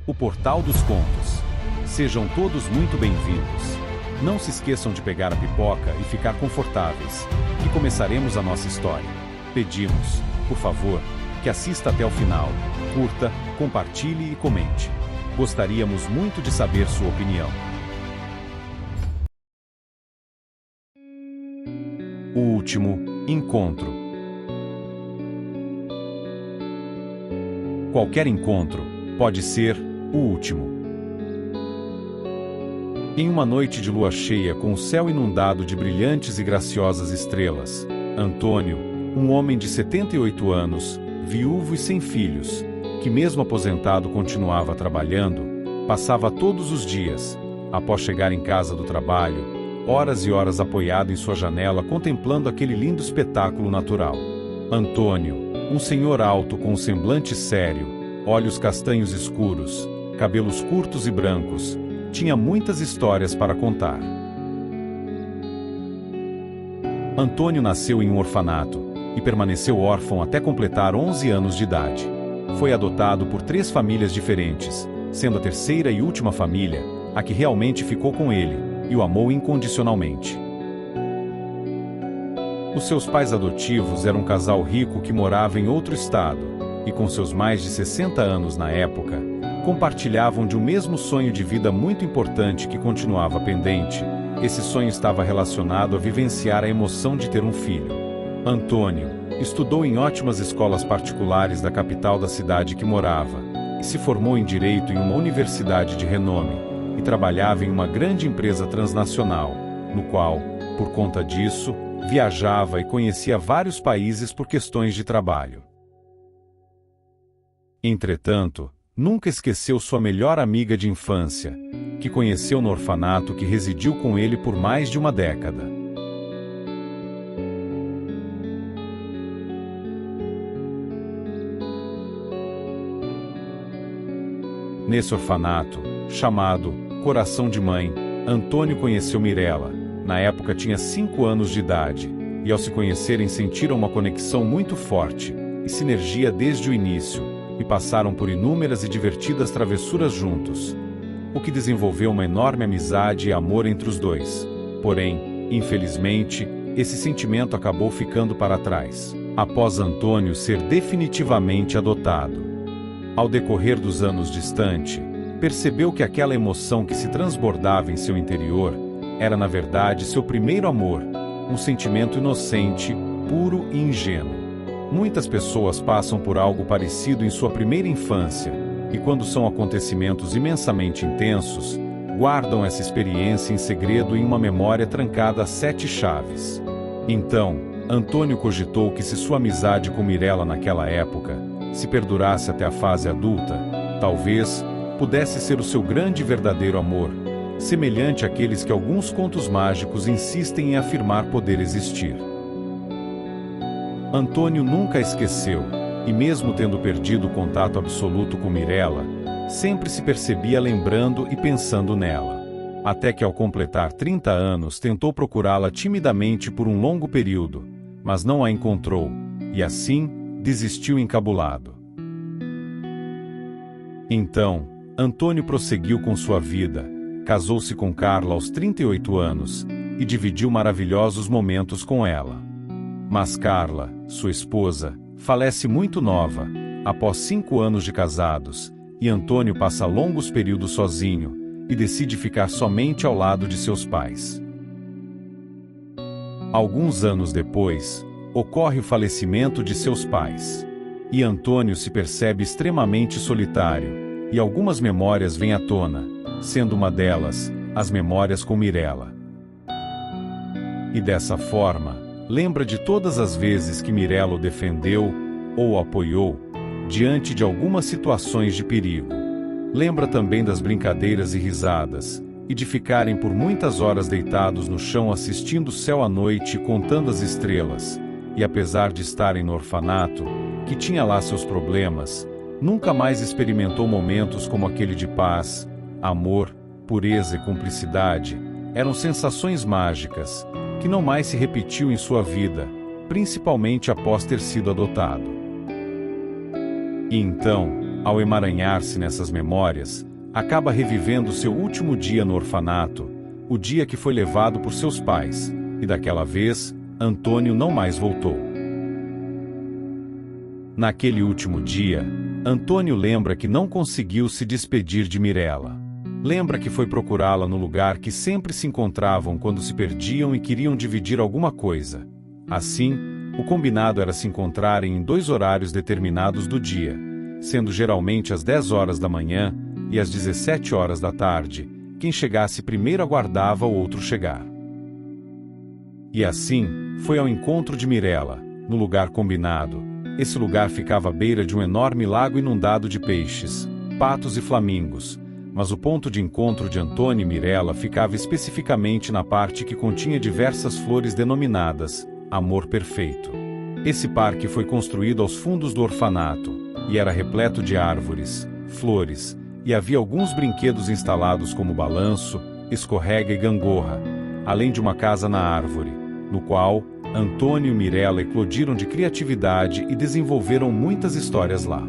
o Portal dos Contos. Sejam todos muito bem-vindos. Não se esqueçam de pegar a pipoca e ficar confortáveis, que começaremos a nossa história. Pedimos, por favor, que assista até o final, curta, compartilhe e comente. Gostaríamos muito de saber sua opinião. O último encontro. Qualquer encontro pode ser o último. Em uma noite de lua cheia com o céu inundado de brilhantes e graciosas estrelas, Antônio, um homem de 78 anos, viúvo e sem filhos, que mesmo aposentado continuava trabalhando, passava todos os dias, após chegar em casa do trabalho, horas e horas apoiado em sua janela contemplando aquele lindo espetáculo natural. Antônio, um senhor alto com um semblante sério, olhos castanhos escuros, cabelos curtos e brancos, tinha muitas histórias para contar. Antônio nasceu em um orfanato e permaneceu órfão até completar 11 anos de idade. Foi adotado por 3 famílias diferentes, sendo a terceira e última família a que realmente ficou com ele e o amou incondicionalmente. Os seus pais adotivos eram um casal rico que morava em outro estado e, com seus mais de 60 anos na época, compartilhavam de um mesmo sonho de vida muito importante que continuava pendente. Esse sonho estava relacionado a vivenciar a emoção de ter um filho. Antônio estudou em ótimas escolas particulares da capital da cidade que morava e se formou em Direito em uma universidade de renome e trabalhava em uma grande empresa transnacional, no qual, por conta disso, viajava e conhecia vários países por questões de trabalho. Entretanto, nunca esqueceu sua melhor amiga de infância, que conheceu no orfanato que residiu com ele por mais de uma década. Nesse orfanato, chamado Coração de Mãe, Antônio conheceu Mirella. Na época tinha 5 anos de idade, e ao se conhecerem sentiram uma conexão muito forte e sinergia desde o início, e passaram por inúmeras e divertidas travessuras juntos, o que desenvolveu uma enorme amizade e amor entre os dois. Porém, infelizmente, esse sentimento acabou ficando para trás, após Antônio ser definitivamente adotado. Ao decorrer dos anos distante, percebeu que aquela emoção que se transbordava em seu interior era na verdade seu primeiro amor, um sentimento inocente, puro e ingênuo. Muitas pessoas passam por algo parecido em sua primeira infância, e quando são acontecimentos imensamente intensos, guardam essa experiência em segredo em uma memória trancada a 7 chaves. Então, Antônio cogitou que se sua amizade com Mirella naquela época se perdurasse até a fase adulta, talvez pudesse ser o seu grande e verdadeiro amor, semelhante àqueles que alguns contos mágicos insistem em afirmar poder existir. Antônio nunca a esqueceu, e mesmo tendo perdido o contato absoluto com Mirella, sempre se percebia lembrando e pensando nela. Até que ao completar 30 anos tentou procurá-la timidamente por um longo período, mas não a encontrou, e assim desistiu encabulado. Então, Antônio prosseguiu com sua vida, casou-se com Carla aos 38 anos, e dividiu maravilhosos momentos com ela. Mas Carla, sua esposa, falece muito nova, após 5 anos de casados, e Antônio passa longos períodos sozinho, e decide ficar somente ao lado de seus pais. Alguns anos depois, ocorre o falecimento de seus pais, e Antônio se percebe extremamente solitário, e algumas memórias vêm à tona, sendo uma delas, as memórias com Mirella. E dessa forma, lembra de todas as vezes que Mirella o defendeu ou o apoiou diante de algumas situações de perigo. Lembra também das brincadeiras e risadas, e de ficarem por muitas horas deitados no chão assistindo o céu à noite e contando as estrelas, e apesar de estarem no orfanato, que tinha lá seus problemas, nunca mais experimentou momentos como aquele de paz, amor, pureza e cumplicidade. Eram sensações mágicas, que não mais se repetiu em sua vida, principalmente após ter sido adotado. E então, Ao emaranhar-se nessas memórias, acaba revivendo seu último dia no orfanato, o dia que foi levado por seus pais, e daquela vez, Antônio não mais voltou. Naquele último dia, Antônio lembra que não conseguiu se despedir de Mirella. Lembra que foi procurá-la no lugar que sempre se encontravam quando se perdiam e queriam dividir alguma coisa. Assim, o combinado era se encontrarem em 2 horários determinados do dia, sendo geralmente às 10 horas da manhã e às 17 horas da tarde. Quem chegasse primeiro aguardava o outro chegar. E assim, foi ao encontro de Mirella, no lugar combinado. Esse lugar ficava à beira de um enorme lago inundado de peixes, patos e flamingos, mas o ponto de encontro de Antônio e Mirella ficava especificamente na parte que continha diversas flores denominadas Amor Perfeito. Esse parque foi construído aos fundos do orfanato, e era repleto de árvores, flores, e havia alguns brinquedos instalados como balanço, escorrega e gangorra, além de uma casa na árvore, no qual Antônio e Mirella eclodiram de criatividade e desenvolveram muitas histórias lá.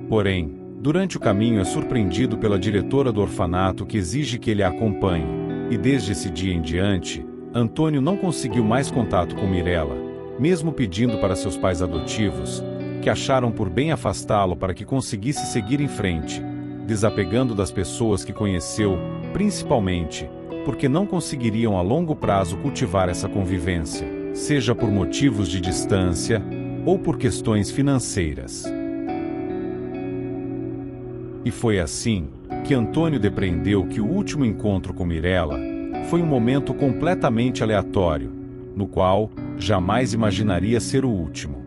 Porém, durante o caminho é surpreendido pela diretora do orfanato que exige que ele a acompanhe, e desde esse dia em diante, Antônio não conseguiu mais contato com Mirella, mesmo pedindo para seus pais adotivos, que acharam por bem afastá-lo para que conseguisse seguir em frente, desapegando das pessoas que conheceu, principalmente porque não conseguiriam a longo prazo cultivar essa convivência, seja por motivos de distância ou por questões financeiras. E foi assim que Antônio depreendeu que o último encontro com Mirella foi um momento completamente aleatório, no qual jamais imaginaria ser o último.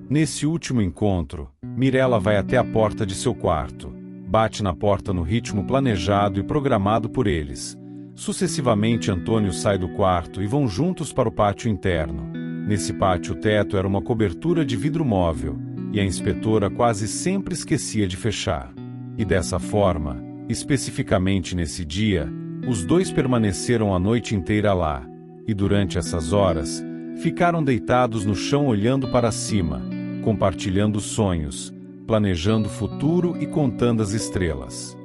Nesse último encontro, Mirella vai até a porta de seu quarto, bate na porta no ritmo planejado e programado por eles. Sucessivamente, Antônio sai do quarto e vão juntos para o pátio interno. Nesse pátio, o teto era uma cobertura de vidro móvel, e a inspetora quase sempre esquecia de fechar. E dessa forma, especificamente nesse dia, os dois permaneceram a noite inteira lá, e durante essas horas, ficaram deitados no chão olhando para cima, compartilhando sonhos, planejando o futuro e contando as estrelas.